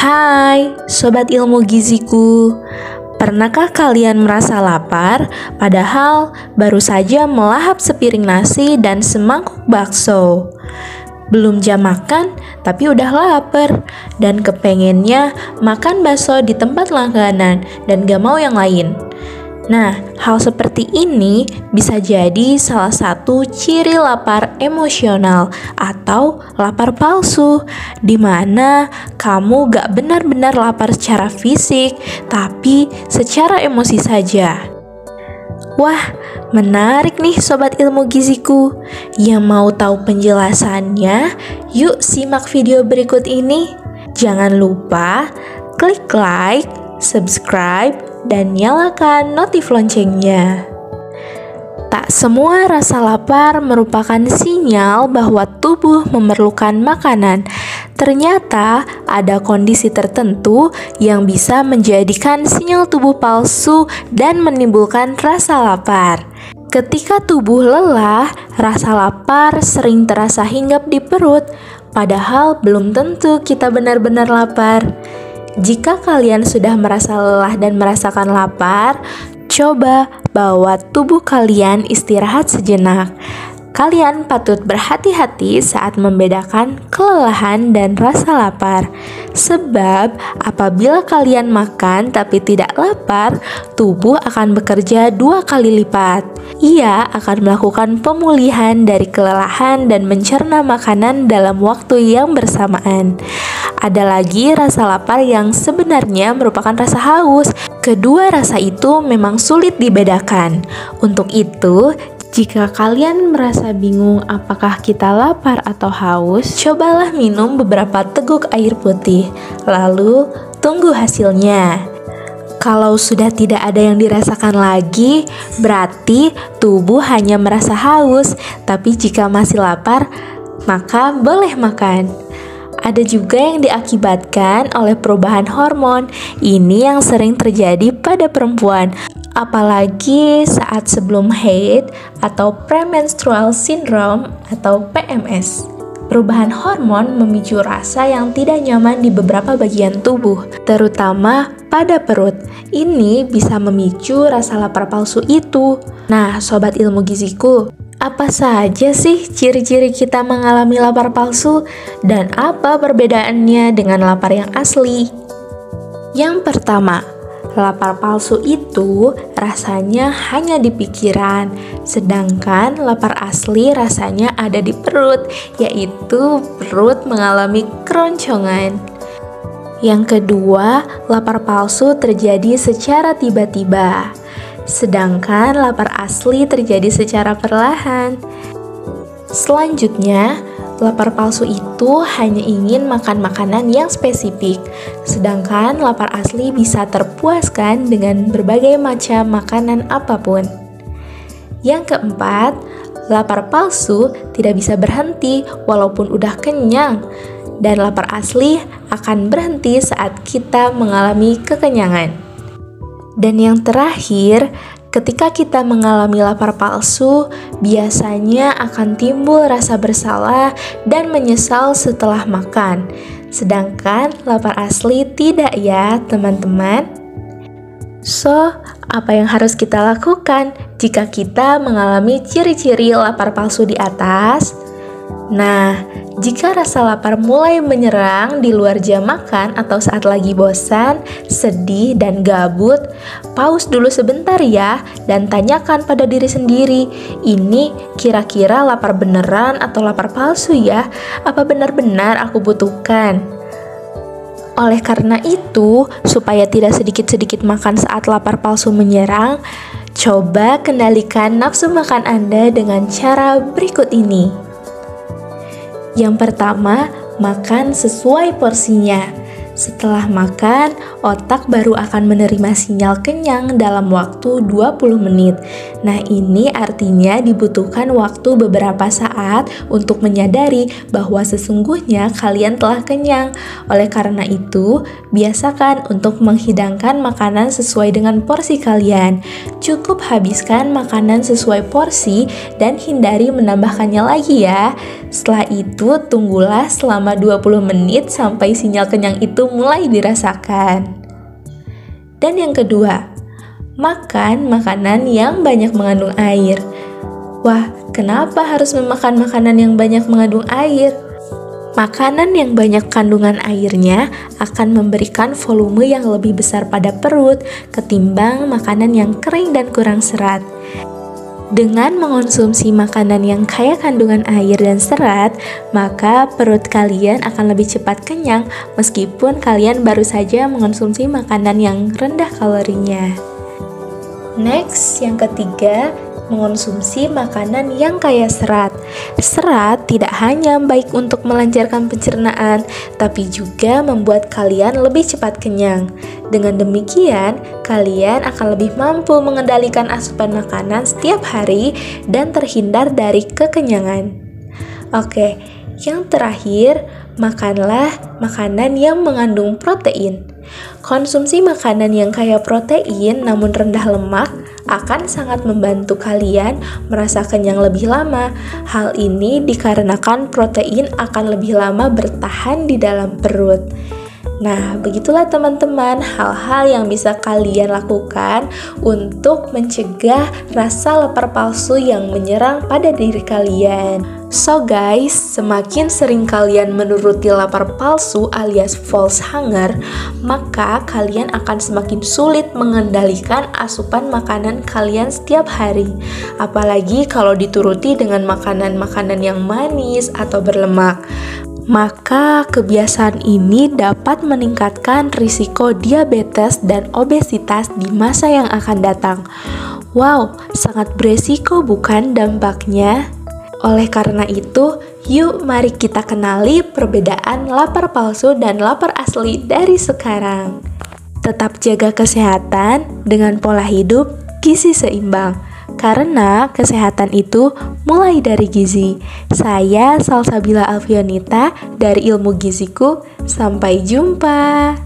Hai, Sobat Ilmu Giziku. Pernahkah kalian merasa lapar, padahal baru saja melahap sepiring nasi dan semangkuk bakso? Belum jam makan, tapi udah lapar dan kepengennya makan bakso di tempat langganan dan gak mau yang lain. Nah, hal seperti ini bisa jadi salah satu ciri lapar emosional atau lapar palsu, di mana kamu gak benar-benar lapar secara fisik, tapi secara emosi saja. Wah, menarik nih Sobat Ilmu Giziku. Yang mau tahu penjelasannya, yuk simak video berikut ini. Jangan lupa klik like, subscribe, dan nyalakan notif loncengnya. Tak semua rasa lapar merupakan sinyal bahwa tubuh memerlukan makanan. Ternyata ada kondisi tertentu yang bisa menjadikan sinyal tubuh palsu dan menimbulkan rasa lapar. Ketika tubuh lelah, rasa lapar sering terasa hinggap di perut, padahal belum tentu kita benar-benar lapar. Jika kalian sudah merasa lelah dan merasakan lapar, coba bawa tubuh kalian istirahat sejenak. Kalian patut berhati-hati saat membedakan kelelahan dan rasa lapar. Sebab apabila kalian makan tapi tidak lapar, tubuh akan bekerja 2 kali lipat. Ia akan melakukan pemulihan dari kelelahan dan mencerna makanan dalam waktu yang bersamaan. Ada lagi rasa lapar yang sebenarnya merupakan rasa haus. Kedua rasa itu memang sulit dibedakan. Untuk itu, jika kalian merasa bingung apakah kita lapar atau haus, cobalah minum beberapa teguk air putih, lalu tunggu hasilnya. Kalau sudah tidak ada yang dirasakan lagi, berarti tubuh hanya merasa haus. Tapi jika masih lapar, maka boleh makan. Ada juga yang diakibatkan oleh perubahan hormon. Ini yang sering terjadi pada perempuan, apalagi saat sebelum haid atau premenstrual syndrome atau PMS. Perubahan hormon memicu rasa yang tidak nyaman di beberapa bagian tubuh, terutama pada perut. Ini bisa memicu rasa lapar palsu itu. Nah, Sobat Ilmu Giziku, apa saja sih ciri-ciri kita mengalami lapar palsu dan apa perbedaannya dengan lapar yang asli? Yang pertama, lapar palsu itu rasanya hanya di pikiran, sedangkan lapar asli rasanya ada di perut, yaitu perut mengalami keroncongan. Yang kedua, lapar palsu terjadi secara tiba-tiba, sedangkan lapar asli terjadi secara perlahan. Selanjutnya, lapar palsu itu hanya ingin makan makanan yang spesifik, sedangkan lapar asli bisa terpuaskan dengan berbagai macam makanan apapun. Yang keempat, lapar palsu tidak bisa berhenti walaupun udah kenyang, dan lapar asli akan berhenti saat kita mengalami kekenyangan. Dan yang terakhir, ketika kita mengalami lapar palsu, biasanya akan timbul rasa bersalah dan menyesal setelah makan. Sedangkan lapar asli tidak ya, teman-teman. So, apa yang harus kita lakukan jika kita mengalami ciri-ciri lapar palsu di atas? Nah, jika rasa lapar mulai menyerang di luar jam makan atau saat lagi bosan, sedih, dan gabut, pause dulu sebentar ya dan tanyakan pada diri sendiri, ini kira-kira lapar beneran atau lapar palsu ya? Apa benar-benar aku butuhkan? Oleh karena itu, supaya tidak sedikit-sedikit makan saat lapar palsu menyerang, coba kendalikan nafsu makan Anda dengan cara berikut ini. Yang pertama, makan sesuai porsinya. Setelah makan, otak baru akan menerima sinyal kenyang dalam waktu 20 menit. Nah, ini artinya dibutuhkan waktu beberapa saat untuk menyadari bahwa sesungguhnya kalian telah kenyang. Oleh karena itu, biasakan untuk menghidangkan makanan sesuai dengan porsi kalian. Cukup habiskan makanan sesuai porsi dan hindari menambahkannya lagi ya. Setelah itu, tunggulah selama 20 menit sampai sinyal kenyang itu itu mulai dirasakan. Dan yang kedua, makan makanan yang banyak mengandung air. Wah, kenapa harus memakan makanan yang banyak mengandung air? Makanan yang banyak kandungan airnya akan memberikan volume yang lebih besar pada perut ketimbang makanan yang kering dan kurang serat. Dengan mengonsumsi makanan yang kaya kandungan air dan serat, maka perut kalian akan lebih cepat kenyang meskipun kalian baru saja mengonsumsi makanan yang rendah kalorinya. Next, yang ketiga, mengonsumsi makanan yang kaya serat. Serat tidak hanya baik untuk melancarkan pencernaan, tapi juga membuat kalian lebih cepat kenyang. Dengan demikian, kalian akan lebih mampu mengendalikan asupan makanan setiap hari dan terhindar dari kekenyangan. Oke, yang terakhir, makanlah makanan yang mengandung protein. Konsumsi makanan yang kaya protein namun rendah lemak akan sangat membantu kalian merasa kenyang lebih lama. Hal ini dikarenakan protein akan lebih lama bertahan di dalam perut. Nah, begitulah teman-teman hal-hal yang bisa kalian lakukan untuk mencegah rasa lapar palsu yang menyerang pada diri kalian. So guys, semakin sering kalian menuruti lapar palsu alias false hunger, maka kalian akan semakin sulit mengendalikan asupan makanan kalian setiap hari. Apalagi kalau dituruti dengan makanan-makanan yang manis atau berlemak. Maka kebiasaan ini dapat meningkatkan risiko diabetes dan obesitas di masa yang akan datang. Wow, sangat beresiko bukan dampaknya? Oleh karena itu, yuk mari kita kenali perbedaan lapar palsu dan lapar asli dari sekarang. Tetap jaga kesehatan dengan pola hidup gizi seimbang. Karena kesehatan itu mulai dari gizi. Saya Salsabila Alfionita dari Ilmu Giziku. Sampai jumpa.